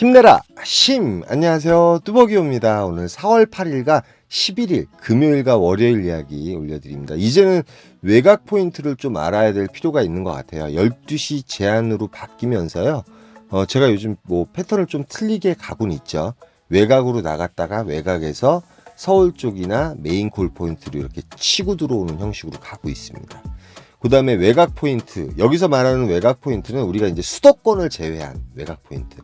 힘내라 심. 안녕하세요, 뚜벅이옵니다. 오늘 4월 8일과 11일 금요일과 월요일 이야기 올려드립니다. 이제는 외곽 포인트를 좀 알아야 될 필요가 있는 것 같아요. 12시 제한으로 바뀌면서요, 제가 요즘 뭐 패턴을 좀 틀리게 가고는 있죠. 외곽으로 나갔다가 외곽에서 서울 쪽이나 메인 콜 포인트로 이렇게 치고 들어오는 형식으로 가고 있습니다. 그 다음에 외곽 포인트, 여기서 말하는 외곽 포인트는 우리가 이제 수도권을 제외한 외곽 포인트,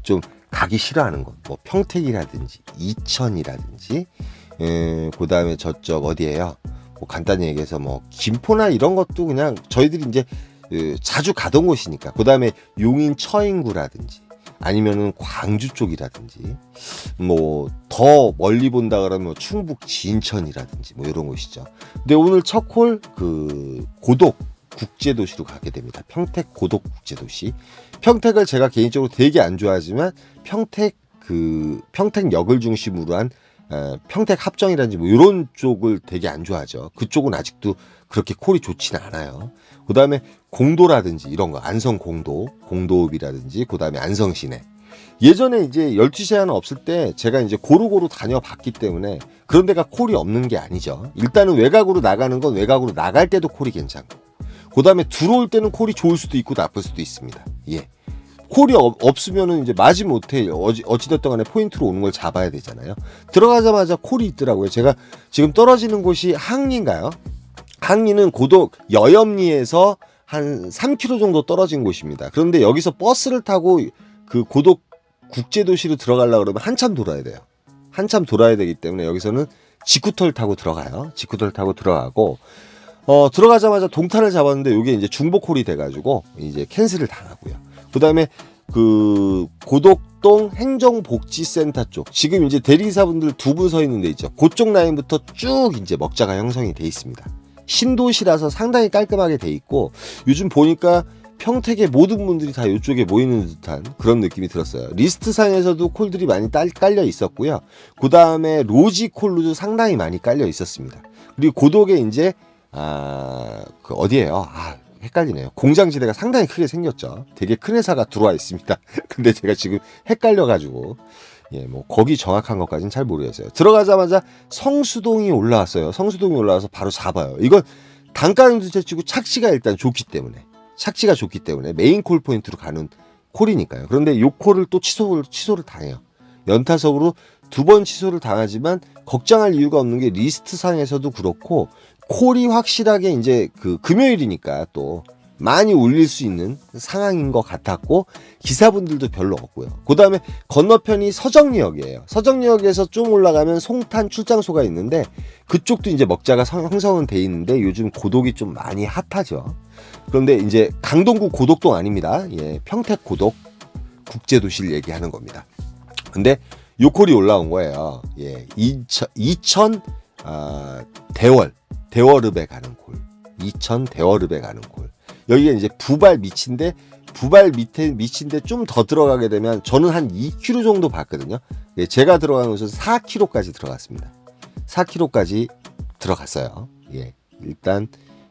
좀 가기 싫어하는 곳, 뭐 평택이라든지 이천이라든지, 그 다음에 저쪽 어디에요? 뭐 간단히 얘기해서 뭐 김포나 이런 것도 그냥 저희들이 이제 자주 가던 곳이니까. 그 다음에 용인 처인구라든지 아니면은 광주 쪽이라든지, 뭐 더 멀리 본다 그러면 뭐 충북 진천이라든지 뭐 이런 곳이죠. 근데 오늘 첫 콜 고독 국제도시로 가게 됩니다. 평택 고독 국제도시. 평택을 제가 개인적으로 되게 안 좋아하지만 평택역을 중심으로 한 평택 합정이라든지 뭐 이런 쪽을 되게 안 좋아하죠. 그쪽은 아직도 그렇게 콜이 좋지는 않아요. 그 다음에 공도라든지 이런 거, 안성 공도읍이라든지, 그 다음에 안성 시내. 예전에 이제 12시 제한 없을 때 제가 이제 고루고루 다녀봤기 때문에 그런 데가 콜이 없는 게 아니죠. 일단은 외곽으로 나가는 건 외곽으로 나갈 때도 콜이 괜찮고, 그 다음에 들어올 때는 콜이 좋을 수도 있고 나쁠 수도 있습니다. 예. 콜이 없으면은 이제 마지 못해 어찌됐든 간에 포인트로 오는 걸 잡아야 되잖아요. 들어가자마자 콜이 있더라고요. 제가 지금 떨어지는 곳이 항리인가요? 항리는 고독 여염리에서 한 3km 정도 떨어진 곳입니다. 그런데 여기서 버스를 타고 그 고독 국제도시로 들어가려고 그러면 한참 돌아야 돼요. 한참 돌아야 되기 때문에 여기서는 직구털 타고 들어가요. 직구털 타고 들어가고, 들어가자마자 동탄을 잡았는데 이게 이제 중복콜이 돼가지고 이제 캔슬을 당하고요. 그 다음에 그 고덕동 행정복지센터 쪽, 지금 이제 대리기사분들 두 분 서 있는 데 있죠. 그쪽 라인부터 쭉 이제 먹자가 형성이 돼 있습니다. 신도시라서 상당히 깔끔하게 돼 있고, 요즘 보니까 평택의 모든 분들이 다 이쪽에 모이는 듯한 그런 느낌이 들었어요. 리스트상에서도 콜들이 많이 깔려 있었고요. 그 다음에 로지 콜로도 상당히 많이 깔려 있었습니다. 그리고 고독에 이제 그 어디예요? 헷갈리네요. 공장지대가 상당히 크게 생겼죠. 되게 큰 회사가 들어와 있습니다. 근데 제가 지금 헷갈려가지고, 뭐 거기 정확한 것까지는 잘 모르겠어요. 들어가자마자 성수동이 올라왔어요. 성수동이 올라와서 바로 잡아요. 이건 단가는 둘째 치고 착지가 일단 좋기 때문에, 메인 콜 포인트로 가는 콜이니까요. 그런데 요 콜을 또 취소를 당해요. 연타석으로 2번 취소를 당하지만 걱정할 이유가 없는 게, 리스트상에서도 그렇고 콜이 확실하게 이제 그 금요일이니까 또 많이 울릴 수 있는 상황인 것 같았고, 기사분들도 별로 없고요. 그 다음에 건너편이 서정리역이에요. 서정리역에서 좀 올라가면 송탄 출장소가 있는데 그쪽도 이제 먹자가 형성은 돼 있는데 요즘 고독이 좀 많이 핫하죠. 그런데 이제 강동구 고독동 아닙니다. 평택 고독 국제도시를 얘기하는 겁니다. 근데 요 콜이 올라온 거예요. 이천 대월읍에 가는 콜. 이천 대월읍에 가는 콜. 여기가 이제 부발 밑인데 좀 더 들어가게 되면, 저는 한 2km 정도 봤거든요. 제가 들어간 곳은 4km까지 들어갔습니다. 4km까지 들어갔어요. 일단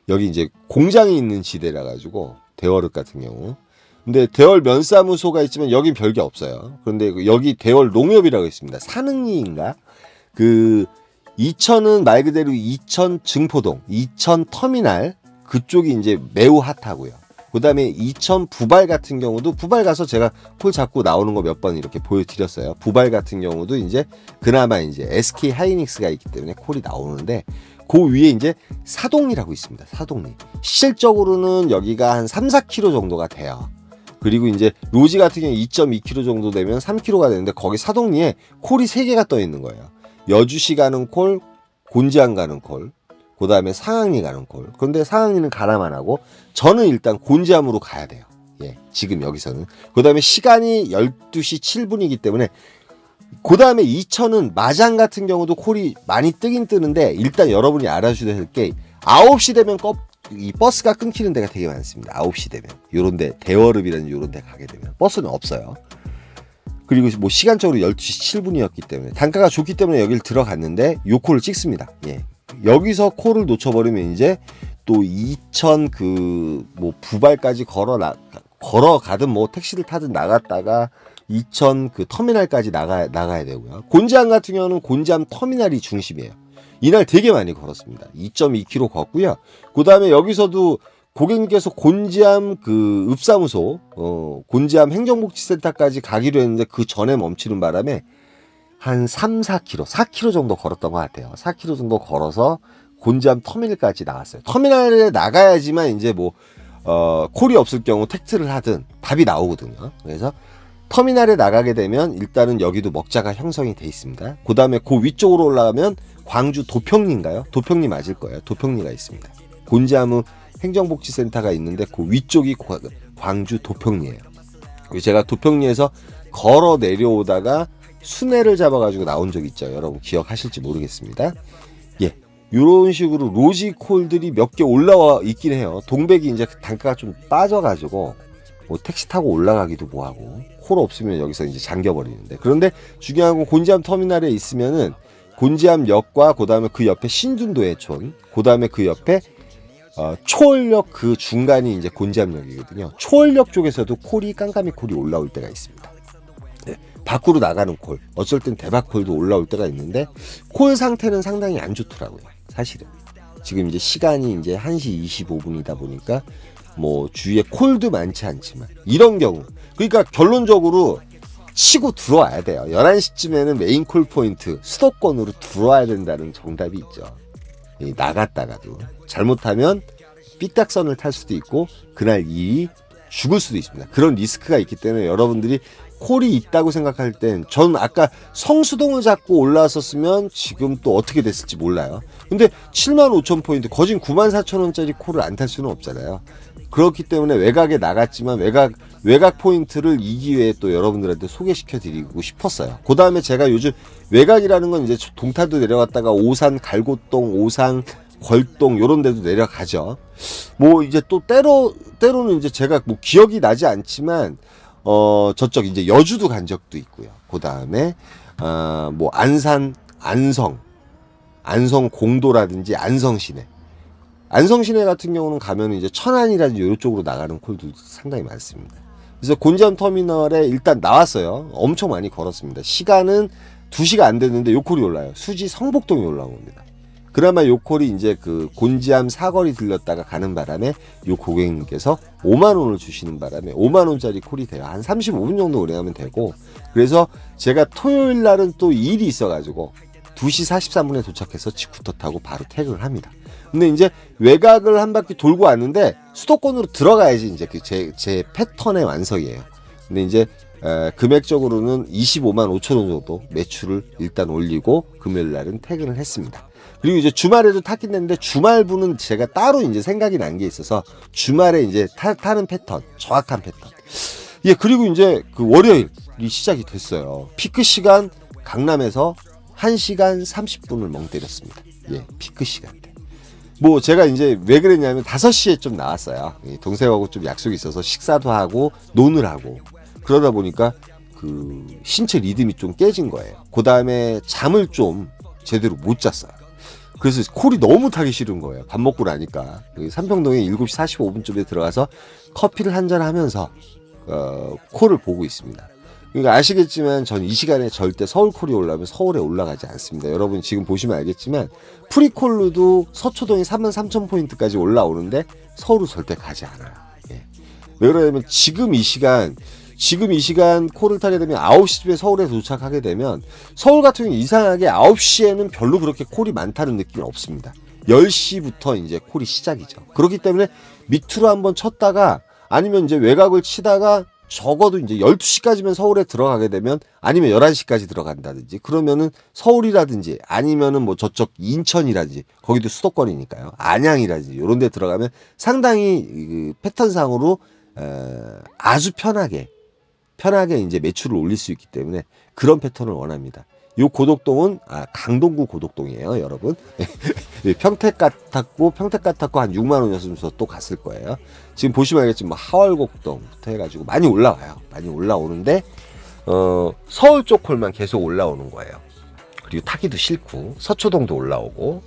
여기 이제 공장이 있는 지대라 가지고, 대월읍 같은 경우. 근데 대월 면사무소가 있지만 여긴 별게 없어요. 그런데 여기 대월 농협이라고 있습니다. 산흥리인가? 이천은 말 그대로 이천 증포동, 이천 터미널 그쪽이 이제 매우 핫하고요. 그 다음에 이천 부발 같은 경우도, 부발 가서 제가 콜 잡고 나오는 거 몇 번 이렇게 보여드렸어요. 부발 같은 경우도 이제 그나마 이제 SK 하이닉스가 있기 때문에 콜이 나오는데, 그 위에 이제 사동리라고 있습니다. 사동리. 실질적으로는 여기가 한 3-4km 정도가 돼요. 그리고 이제 로지 같은 경우 2.2km 정도 되면 3km가 되는데, 거기 사동리에 콜이 3개가 떠 있는 거예요. 여주시 가는 콜, 곤지암 가는 콜, 그 다음에 상항리 가는 콜. 그런데 상항리는 가나만 하고, 저는 일단 곤지암으로 가야 돼요. 지금 여기서는. 그 다음에 시간이 12시 7분이기 때문에, 그 다음에 이천은 마장 같은 경우도 콜이 많이 뜨긴 뜨는데, 일단 여러분이 알아주셔야 될 게, 9시 되면 이 버스가 끊기는 데가 되게 많습니다. 9시 되면. 요런데, 대월읍이라는 요런데 가게 되면 버스는 없어요. 그리고 뭐 시간적으로 12시 7분이었기 때문에, 단가가 좋기 때문에 여기를 들어갔는데 요 콜을 찍습니다. 여기서 콜을 놓쳐버리면 이제 또 이천 뭐 부발까지 걸어가든 뭐 택시를 타든 나갔다가 이천 그 터미널까지 나가야 되고요. 곤지암 같은 경우는 곤지암 터미널이 중심이에요. 이날 되게 많이 걸었습니다. 2.2km 걷고요. 그 다음에 여기서도 고객님께서 곤지암 그 읍사무소, 곤지암 행정복지센터까지 가기로 했는데 그 전에 멈추는 바람에 한 3, 4km, 4km 정도 걸었던 것 같아요. 4km 정도 걸어서 곤지암 터미널까지 나갔어요. 터미널에 나가야지만 이제 뭐, 콜이 없을 경우 택트를 하든 답이 나오거든요. 그래서 터미널에 나가게 되면 일단은 여기도 먹자가 형성이 돼 있습니다. 그 다음에 그 위쪽으로 올라가면 광주 도평리인가요? 도평리 맞을 거예요. 도평리가 있습니다. 곤지암 행정복지센터가 있는데 그 위쪽이 광주 도평리예요. 제가 도평리에서 걸어 내려오다가 순회를 잡아가지고 나온 적 있죠. 여러분 기억하실지 모르겠습니다. 예, 이런 식으로 로지콜들이 몇 개 올라와 있긴 해요. 동백이 이제 단가가 좀 빠져가지고 뭐 택시 타고 올라가기도 뭐하고 콜 없으면 여기서 이제 잠겨버리는데, 그런데 중요한 건 곤지암 터미널에 있으면은 곤지암역과 그 다음에 그 옆에 신둔도해촌, 그 다음에 그 옆에 초월역 그 중간이 이제 곤지암역이거든요. 초월역 쪽에서도 콜이 깜깜이 콜이 올라올 때가 있습니다. 네, 밖으로 나가는 콜, 어쩔 땐 대박콜도 올라올 때가 있는데 콜 상태는 상당히 안 좋더라고요. 사실은 지금 이제 시간이 이제 1시 25분이다 보니까 뭐 주위에 콜도 많지 않지만 이런 경우, 그러니까 결론적으로 치고 들어와야 돼요. 11시쯤에는 메인 콜 포인트 수도권으로 들어와야 된다는 정답이 있죠. 나갔다가도 잘못하면 삐딱선을 탈 수도 있고 그날 일이 죽을 수도 있습니다. 그런 리스크가 있기 때문에 여러분들이 콜이 있다고 생각할 땐, 전 아까 성수동을 잡고 올라왔었으면 지금 또 어떻게 됐을지 몰라요. 근데 75,000포인트 거진 94,000원짜리 콜을 안 탈 수는 없잖아요. 그렇기 때문에 외곽에 나갔지만 외곽 포인트를 이 기회에 또 여러분들한테 소개시켜 드리고 싶었어요. 그 다음에 제가 요즘 외곽이라는 건 이제 동탄도 내려갔다가 오산 갈고동, 오산 걸동 요런 데도 내려가죠. 뭐 이제 또 때로는 이제 제가 뭐 기억이 나지 않지만 저쪽 이제 여주도 간 적도 있고요. 그 다음에 뭐 안성 공도라든지 안성 시내 같은 경우는 가면 이제 천안이라든지 이쪽으로 나가는 콜도 상당히 많습니다. 그래서 곤지암 터미널에 일단 나왔어요. 엄청 많이 걸었습니다. 시간은 2시가 안 됐는데 요 콜이 올라요. 수지 성복동이 올라온 겁니다. 그나마 요 콜이 이제 그 곤지암 사거리 들렸다가 가는 바람에 요 고객님께서 5만원을 주시는 바람에 5만원짜리 콜이 돼요. 한 35분 정도 운행하면 되고, 그래서 제가 토요일 날은 또 일이 있어가지고 2시 43분에 도착해서 직후터 타고 바로 퇴근을 합니다. 근데 이제 외곽을 한 바퀴 돌고 왔는데 수도권으로 들어가야지 이제 그 제 패턴의 완성이에요. 근데 이제 금액적으로는 25만 5천 원 정도 매출을 일단 올리고 금요일 날은 퇴근을 했습니다. 그리고 이제 주말에도 탔긴 했는데 주말부는 제가 따로 이제 생각이 난 게 있어서 주말에 이제 타는 패턴, 정확한 패턴. 예, 그리고 이제 그 월요일이 시작이 됐어요. 피크 시간 강남에서 1시간 30분을 멍 때렸습니다. 예, 피크 시간대. 뭐 제가 이제 왜 그랬냐면 5시에 좀 나왔어요. 동생하고 좀 약속이 있어서 식사도 하고 논을 하고 그러다 보니까 그 신체 리듬이 좀 깨진 거예요. 그 다음에 잠을 좀 제대로 못 잤어요. 그래서 콜이 너무 타기 싫은 거예요. 밥 먹고 나니까. 삼평동에 7시 45분쯤에 들어가서 커피를 한잔 하면서 콜을 보고 있습니다. 그러니까 아시겠지만 전 이 시간에 절대 서울콜이 올라오면 서울에 올라가지 않습니다. 여러분 지금 보시면 알겠지만 프리콜로도 서초동이 33,000포인트까지 올라오는데 서울은 절대 가지 않아요. 예. 왜 그러냐면 지금 이 시간 콜을 타게 되면 9시쯤에 서울에 도착하게 되면 서울 같은 경우는 이상하게 9시에는 별로 그렇게 콜이 많다는 느낌이 없습니다. 10시부터 이제 콜이 시작이죠. 그렇기 때문에 밑으로 한번 쳤다가 아니면 이제 외곽을 치다가 적어도 이제 12시까지면 서울에 들어가게 되면 아니면 11시까지 들어간다든지 그러면은 서울이라든지 아니면은 뭐 저쪽 인천이라든지 거기도 수도권이니까요. 안양이라든지 이런 데 들어가면 상당히 그 패턴상으로 아주 편하게 이제 매출을 올릴 수 있기 때문에 그런 패턴을 원합니다. 요 고덕동은 강동구 고덕동이에요, 여러분. 평택 같았고 한 6만 원이었으면서 또 갔을 거예요. 지금 보시면 알겠지만 뭐 하월곡동부터 해가지고 많이 올라와요. 많이 올라오는데 서울 쪽 콜만 계속 올라오는 거예요. 그리고 타기도 싫고 서초동도 올라오고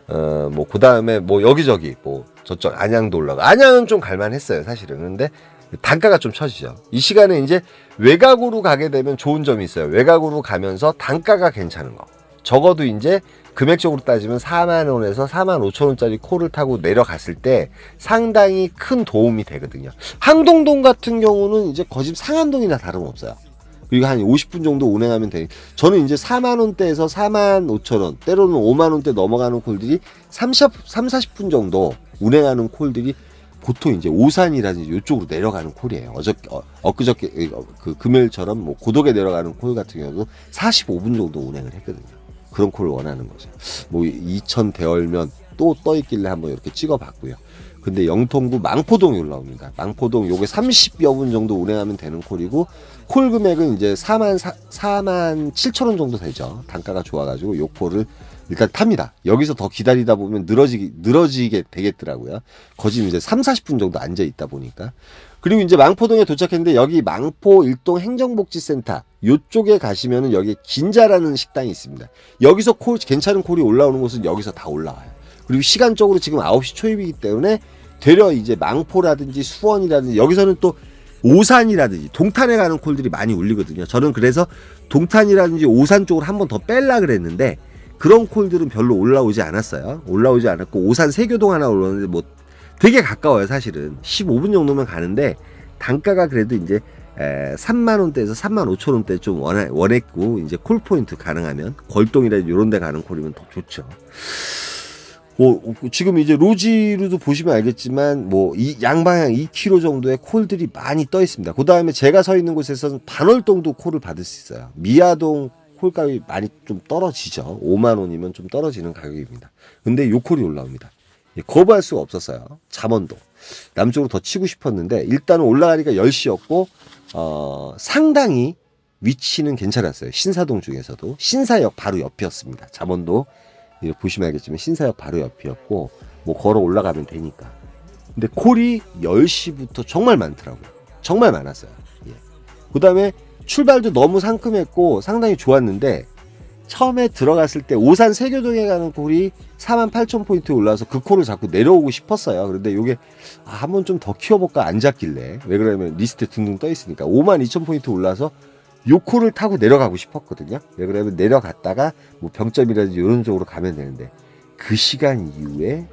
뭐 그 다음에 뭐 여기저기 뭐 저쪽 안양도 올라가. 안양은 좀 갈만했어요, 사실은. 근데 단가가 좀 처지죠. 이 시간에 이제 외곽으로 가게 되면 좋은 점이 있어요. 외곽으로 가면서 단가가 괜찮은 거. 적어도 이제 금액적으로 따지면 4만 원에서 4만 5천 원짜리 콜을 타고 내려갔을 때 상당히 큰 도움이 되거든요. 항동동 같은 경우는 이제 거짓 상암동이나 다름없어요. 그리고 한 50분 정도 운행하면 돼. 저는 이제 4만 원대에서 4만 5천 원, 때로는 5만 원대 넘어가는 콜들이 40분 정도 운행하는 콜들이 보통 이제 오산이라든지 이쪽으로 내려가는 콜이에요. 엊그저께 그 금요일처럼 뭐 고덕에 내려가는 콜 같은 경우도 45분 정도 운행을 했거든요. 그런 콜을 원하는 거죠. 뭐 이천 대월면 또 떠있길래 한번 이렇게 찍어봤고요. 근데 영통구 망포동이 올라옵니다. 망포동 요게 30여 분 정도 운행하면 되는 콜이고, 콜 금액은 이제 4만 7천 원 정도 되죠. 단가가 좋아가지고 요 콜을 일단 탑니다. 여기서 더 기다리다 보면 늘어지게 되겠더라고요. 거진 이제 3, 40분 정도 앉아 있다 보니까. 그리고 이제 망포동에 도착했는데, 여기 망포 일동 행정복지센터 요쪽에 가시면은 여기 긴자라는 식당이 있습니다. 여기서 괜찮은 콜이 올라오는 곳은 여기서 다 올라와요. 그리고 시간적으로 지금 9시 초입이기 때문에 되려 이제 망포라든지 수원이라든지, 여기서는 또 오산이라든지 동탄에 가는 콜들이 많이 울리거든요. 저는 그래서 동탄이라든지 오산 쪽으로 한번 더 뺄라 그랬는데 그런 콜들은 별로 올라오지 않았어요. 올라오지 않았고, 오산 세교동 하나 올라오는데 뭐 되게 가까워요. 사실은 15분 정도면 가는데 단가가 그래도 이제 3만 원대에서 3만 5천 원대 좀 원했고, 이제 콜 포인트 가능하면 걸동이라든지 이런 데 가는 콜이면 더 좋죠. 지금 이제 로지로도 보시면 알겠지만 뭐 이 양방향 2km 정도의 콜들이 많이 떠 있습니다. 그 다음에 제가 서 있는 곳에서는 반월동도 콜을 받을 수 있어요. 미아동 콜값이 많이 좀 떨어지죠. 5만 원이면 좀 떨어지는 가격입니다. 근데 요 콜이 올라옵니다. 거부할 수가 없었어요. 잠원동 남쪽으로 더 치고 싶었는데 일단은 올라가니까 10시였고 상당히 위치는 괜찮았어요. 신사동 중에서도 신사역 바로 옆이었습니다. 잠원도 보시면 알겠지만 신사역 바로 옆이었고, 뭐 걸어 올라가면 되니까. 근데 콜이 10시부터 정말 많더라고요. 정말 많았어요. 예. 그 다음에 출발도 너무 상큼했고 상당히 좋았는데, 처음에 들어갔을 때 오산 세교동에 가는 콜이 48,000포인트에 올라와서 그 콜을 자꾸 내려오고 싶었어요. 그런데 이게 한번 좀 더 키워볼까 안 잡길래, 왜 그러냐면 리스트에 둥둥 떠 있으니까 52,000포인트 올라와서 요 콜을 타고 내려가고 싶었거든요. 왜 그러면 내려갔다가 뭐 병점이라든지 이런 쪽으로 가면 되는데, 그 시간 이후에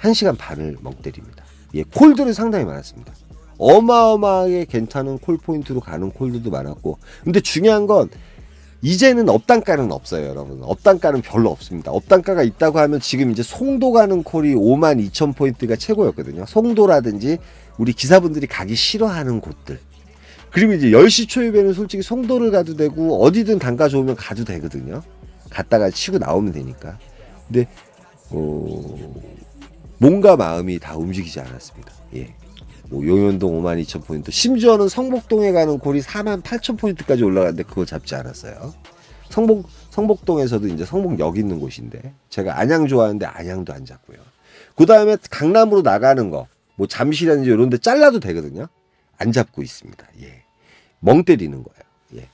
1시간 반을 멍 때립니다. 예, 콜들은 상당히 많았습니다. 어마어마하게 괜찮은 콜 포인트로 가는 콜들도 많았고, 근데 중요한 건 이제는 업단가는 없어요, 여러분. 업단가는 별로 없습니다. 업단가가 있다고 하면 지금 이제 송도 가는 콜이 52,000포인트가 최고였거든요. 송도라든지 우리 기사분들이 가기 싫어하는 곳들. 그리고 이제 10시 초입에는 솔직히 송도를 가도 되고 어디든 단가 좋으면 가도 되거든요. 갔다가 치고 나오면 되니까. 근데 몸과 마음이 다 움직이지 않았습니다. 예. 뭐 용현동 52,000포인트, 심지어는 성복동에 가는 콜이 48,000포인트까지 올라갔는데 그걸 잡지 않았어요. 성복동에서도 이제 성복역 있는 곳인데, 제가 안양 좋아하는데 안양도 안 잡고요. 그 다음에 강남으로 나가는 거, 뭐 잠실이라든지 이런 데 잘라도 되거든요. 안 잡고 있습니다. 예. 멍 때리는 거예요. 예.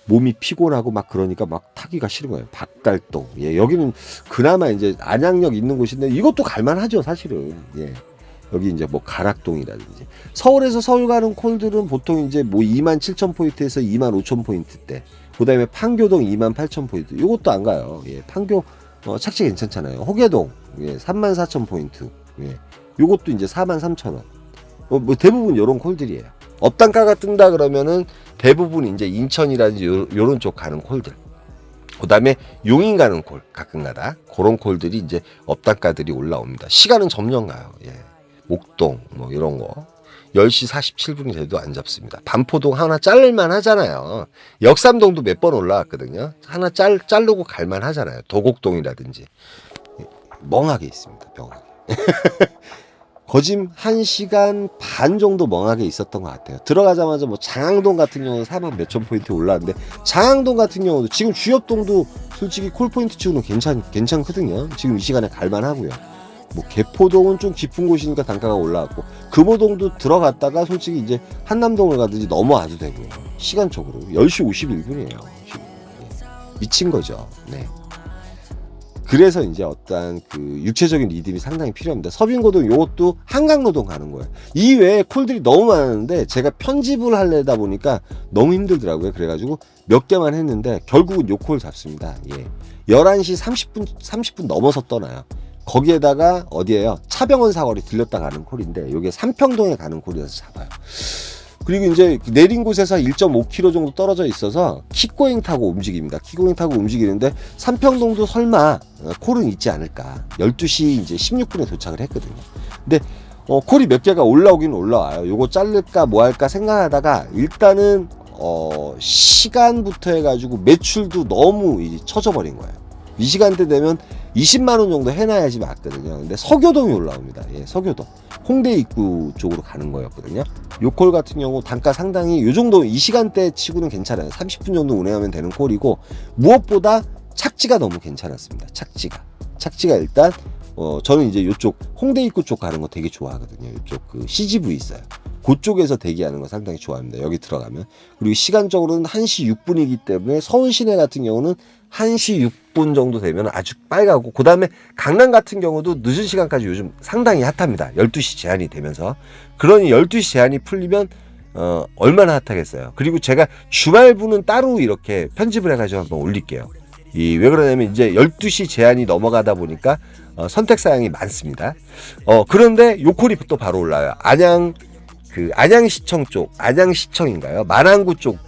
몸이 피곤하고 막 그러니까 막 타기가 싫은 거예요. 박갈동. 예. 여기는 그나마 이제 안양역 있는 곳인데 이것도 갈만하죠, 사실은. 예. 여기 이제 뭐 가락동이라든지. 서울에서 서울 가는 콜들은 보통 이제 뭐 27,000포인트에서 25,000포인트대. 그 다음에 판교동 28,000포인트. 이것도 안 가요. 예. 판교 착지 괜찮잖아요. 호계동. 예. 34,000포인트. 예. 요것도 이제 43,000원. 뭐 대부분 요런 콜들이에요. 업단가가 뜬다 그러면은 대부분 이제 인천이라든지 요런 쪽 가는 콜들. 그 다음에 용인 가는 콜 가끔가다 그런 콜들이 이제 업단가들이 올라옵니다. 시간은 점점 가요. 예. 목동 뭐 이런 거 10시 47분이 돼도 안 잡습니다. 반포동 하나 자를만 하잖아요. 역삼동도 몇 번 올라왔거든요. 하나 자르고 갈만 하잖아요. 도곡동이라든지. 멍하게 있습니다. 멍하게. 거짐 1시간 반 정도 멍하게 있었던 것 같아요. 들어가자마자 뭐 장항동 같은 경우는 4만 몇천 포인트 올랐는데, 장항동 같은 경우도 지금 주엽동도 솔직히 콜포인트 치고는 괜찮거든요. 지금 이 시간에 갈만하고요. 뭐 개포동은 좀 깊은 곳이니까 단가가 올라왔고, 금호동도 들어갔다가 솔직히 이제 한남동을 가든지 넘어와도 되고요. 시간적으로 10시 51분이에요 지금. 미친 거죠. 네. 그래서 이제 어떠한 그 육체적인 리듬이 상당히 필요합니다. 서빙고동 요것도 한강노동 가는 거예요. 이 외에 콜들이 너무 많은데 제가 편집을 하려다 보니까 너무 힘들더라고요. 그래가지고 몇 개만 했는데 결국은 요 콜 잡습니다. 예. 11시 30분 넘어서 떠나요. 거기에다가 어디에요? 차병원 사거리 들렸다 가는 콜인데 요게 삼평동에 가는 콜이라서 잡아요. 그리고 이제 내린 곳에서 1.5km 정도 떨어져 있어서 킥고잉 타고 움직입니다. 킥고잉 타고 움직이는데 삼평동도 설마 콜은 있지 않을까. 12시 이제 16분에 도착을 했거든요. 근데 콜이 몇 개가 올라오긴 올라와요. 요거 자를까 뭐 할까 생각하다가 일단은 시간부터 해가지고 매출도 너무 이제 처져버린 거예요. 이 시간대 되면 20만 원 정도 해놔야지 맞거든요. 근데 서교동이 올라옵니다. 예, 서교동. 홍대 입구 쪽으로 가는 거였거든요. 요 콜 같은 경우 단가 상당히 요 정도 이 시간대 치고는 괜찮아요. 30분 정도 운행하면 되는 콜이고 무엇보다 착지가 너무 괜찮았습니다. 착지가 일단 저는 이제 요쪽 홍대 입구 쪽 가는 거 되게 좋아하거든요. 요쪽 그 CGV 있어요. 그쪽에서 대기하는 거 상당히 좋아합니다. 여기 들어가면. 그리고 시간적으로는 1시 6분이기 때문에 서울 시내 같은 경우는 1시 6분 정도 되면 아주 빨갛고, 그 다음에 강남 같은 경우도 늦은 시간까지 요즘 상당히 핫합니다. 12시 제한이 되면서. 그러니 12시 제한이 풀리면 얼마나 핫하겠어요. 그리고 제가 주말부는 따로 이렇게 편집을 해가지고 한번 올릴게요. 왜 그러냐면 이제 12시 제한이 넘어가다 보니까 선택사항이 많습니다. 그런데 요콜이 또 바로 올라와요. 안양시청 쪽, 안양시청인가요? 만안구청일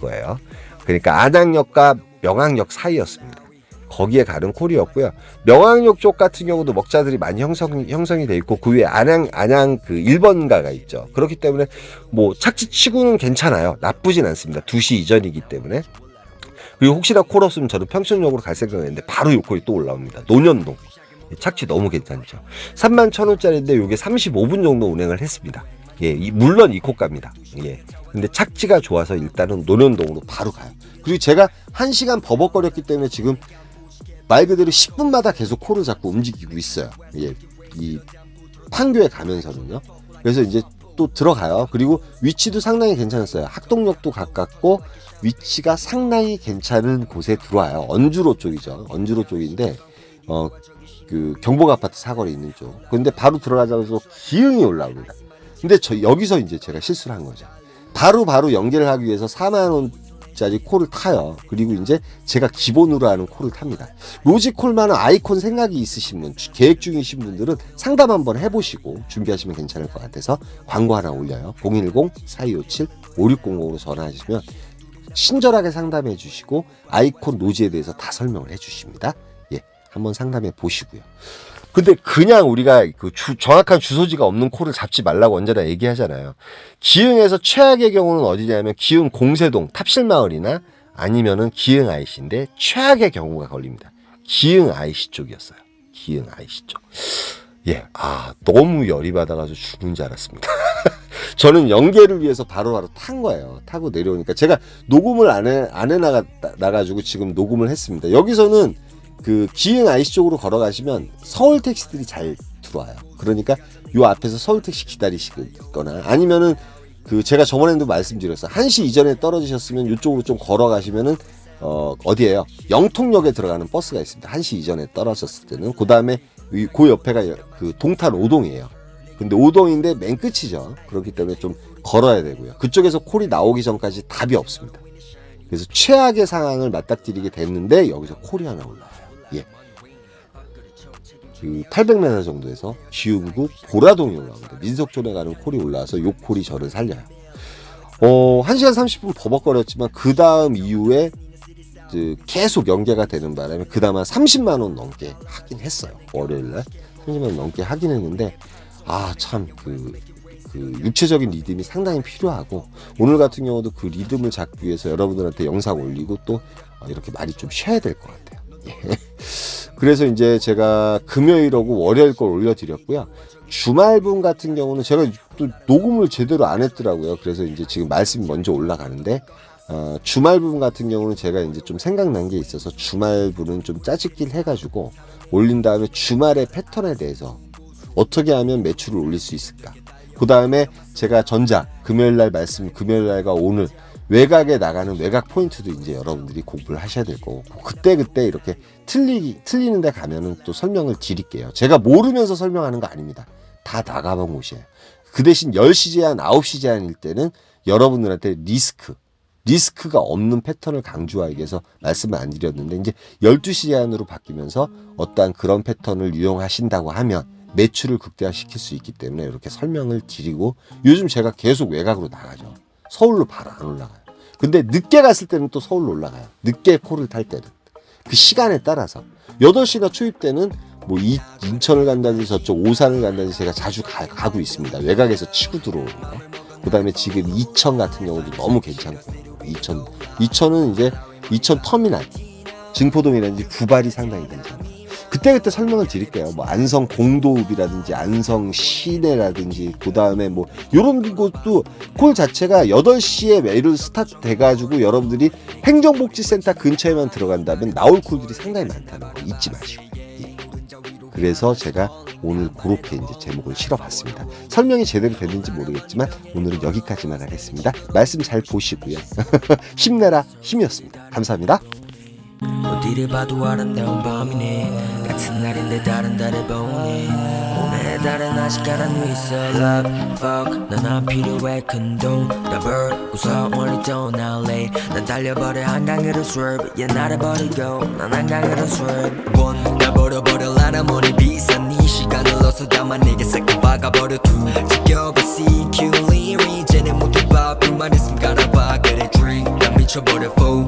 거예요. 그러니까 안양역과 명항역 사이였습니다. 거기에 가는 콜이었고요. 명항역 쪽 같은 경우도 먹자들이 많이 형성이 돼 있고, 그 위에 안양 그 1번가가 있죠. 그렇기 때문에 뭐 착지치고는 괜찮아요. 나쁘진 않습니다. 2시 이전이기 때문에. 그리고 혹시나 콜 없으면 저는 평촌역으로 갈 생각했는데 바로 요 콜이 또 올라옵니다. 논현동. 착지 너무 괜찮죠. 31,000원짜리인데 요게 35분 정도 운행을 했습니다. 예, 물론 이 콜값입니다. 예. 근데 착지가 좋아서 일단은 논현동으로 바로 가요. 그리고 제가 1시간 버벅거렸기 때문에 지금 말 그대로 10분마다 계속 콜을 잡고 움직이고 있어요. 예. 이 판교에 가면서는요. 그래서 이제 또 들어가요. 그리고 위치도 상당히 괜찮았어요. 학동역도 가깝고 위치가 상당히 괜찮은 곳에 들어와요. 언주로 쪽이죠. 언주로 쪽인데 그 경복 아파트 사거리 있는 쪽. 근데 바로 들어가자마자 기흥이 올라옵니다. 근데 여기서 이제 제가 실수를 한 거죠. 바로 연결을 하기 위해서 4만 원짜리 콜을 타요. 그리고 이제 제가 기본으로 하는 콜을 탑니다. 로지콜만은 아이콘 생각이 있으신 분, 계획 중이신 분들은 상담 한번 해보시고 준비하시면 괜찮을 것 같아서 광고 하나 올려요. 010-4257-5600으로 전화하시면 친절하게 상담해 주시고 아이콘 노지에 대해서 다 설명을 해 주십니다. 예, 한번 상담해 보시고요. 근데 그냥 우리가 그 정확한 주소지가 없는 콜을 잡지 말라고 언제나 얘기하잖아요. 기흥에서 최악의 경우는 어디냐면 기흥 공세동 탑실마을이나 아니면은 기흥 IC인데 최악의 경우가 걸립니다. 기흥 IC 쪽이었어요. 기흥 IC 쪽. 예, 너무 열이 받아가지고 죽는 줄 알았습니다. 저는 연계를 위해서 바로바로 탄 거예요. 타고 내려오니까 제가 녹음을 안 해 나가지고 지금 녹음을 했습니다. 여기서는 그 기흥 IC 쪽으로 걸어가시면 서울 택시들이 잘 들어와요. 그러니까 요 앞에서 서울 택시 기다리시거나 아니면은 그 제가 저번에도 말씀드렸어요. 1시 이전에 떨어지셨으면 이쪽으로 좀 걸어가시면은 어디에요? 영통역에 들어가는 버스가 있습니다. 1시 이전에 떨어졌을 때는. 그 다음에 그 옆에가 그 동탄 5동이에요. 근데 5동인데 맨 끝이죠. 그렇기 때문에 좀 걸어야 되고요. 그쪽에서 콜이 나오기 전까지 답이 없습니다. 그래서 최악의 상황을 맞닥뜨리게 됐는데 여기서 콜이 하나 올라와요. 예. 그 800m 정도에서 기흥구 보라동이 올라옵니다. 민속촌에 가는 콜이 올라와서 요 콜이 저를 살려요. 1시간 30분 버벅거렸지만 그 다음 이후에 계속 연계가 되는 바람에 그 다음 한 30만 원 넘게 하긴 했어요. 월요일날 30만 원 넘게 하긴 했는데 참 그 육체적인 리듬이 상당히 필요하고 오늘 같은 경우도 그 리듬을 잡기 위해서 여러분들한테 영상 올리고 또 이렇게 많이 좀 쉬어야 될 것 같아요. 예. 그래서 이제 제가 금요일하고 월요일 걸 올려드렸고요. 주말분 같은 경우는 제가 또 녹음을 제대로 안 했더라고요. 그래서 이제 지금 말씀이 먼저 올라가는데 주말 부분 같은 경우는 제가 이제 좀 생각난 게 있어서 주말 부분은 좀 짜집기를 해가지고 올린 다음에 주말의 패턴에 대해서 어떻게 하면 매출을 올릴 수 있을까. 그 다음에 제가 금요일날과 오늘 외곽에 나가는 외곽 포인트도 이제 여러분들이 공부를 하셔야 될 거고, 그때그때 이렇게 틀리는 데 가면은 또 설명을 드릴게요. 제가 모르면서 설명하는 거 아닙니다. 다 나가본 곳이에요. 그 대신 10시 제한, 9시 제한일 때는 여러분들한테 리스크가 없는 패턴을 강조하기 위해서 말씀을 안 드렸는데, 이제 12시 제한으로 바뀌면서 어떠한 그런 패턴을 이용하신다고 하면 매출을 극대화시킬 수 있기 때문에 이렇게 설명을 드리고, 요즘 제가 계속 외곽으로 나가죠. 서울로 바로 안 올라가요. 근데 늦게 갔을 때는 또 서울로 올라가요. 늦게 콜을 탈 때는. 그 시간에 따라서. 8시가 초입 때는 뭐 인천을 간다든지 저쪽 오산을 간다든지 제가 자주 가고 있습니다. 외곽에서 치고 들어오는 거. 그 다음에 지금 이천 같은 경우도 너무 괜찮고, 이천은 이제 이천 터미널, 증포동이라든지 구발이 상당히 괜찮아요. 그때그때 설명을 드릴게요. 뭐 안성 공도읍이라든지 안성 시내라든지, 그 다음에 뭐 요런 곳도 콜 자체가 8시에 매일 스타트 돼가지고 여러분들이 행정복지센터 근처에만 들어간다면 나올 콜들이 상당히 많다는 거 잊지 마시고. 예. 그래서 제가 오늘 그렇게 이제 제목을 실어봤습니다. 설명이 제대로 됐는지 모르겠지만 오늘은 여기까지만 하겠습니다. 말씀 잘 보시고요. 힘내라 힘이었습니다. 감사합니다. 어디를 봐도 아름다운 밤이네. 같은 날인데 다른 달을 보니 오늘의 달은 아직 가라앉아 있어. Love, fuck, 넌 안 필요해. 큰돈 더블 웃어 멀리 떠날래. 난 달려버려 한강으로 swerve. 얘 나를 버리고 난 한강으로 swerve. 날 버려버릴라나 머리 비싼 네 시간을 넣어서 다만 내게 싹 박아버려. 지겨워 CQ 리리 이제는 모두 봐. 빈말 있음 갈아봐. 그래 dream 난 미쳐버려 fool.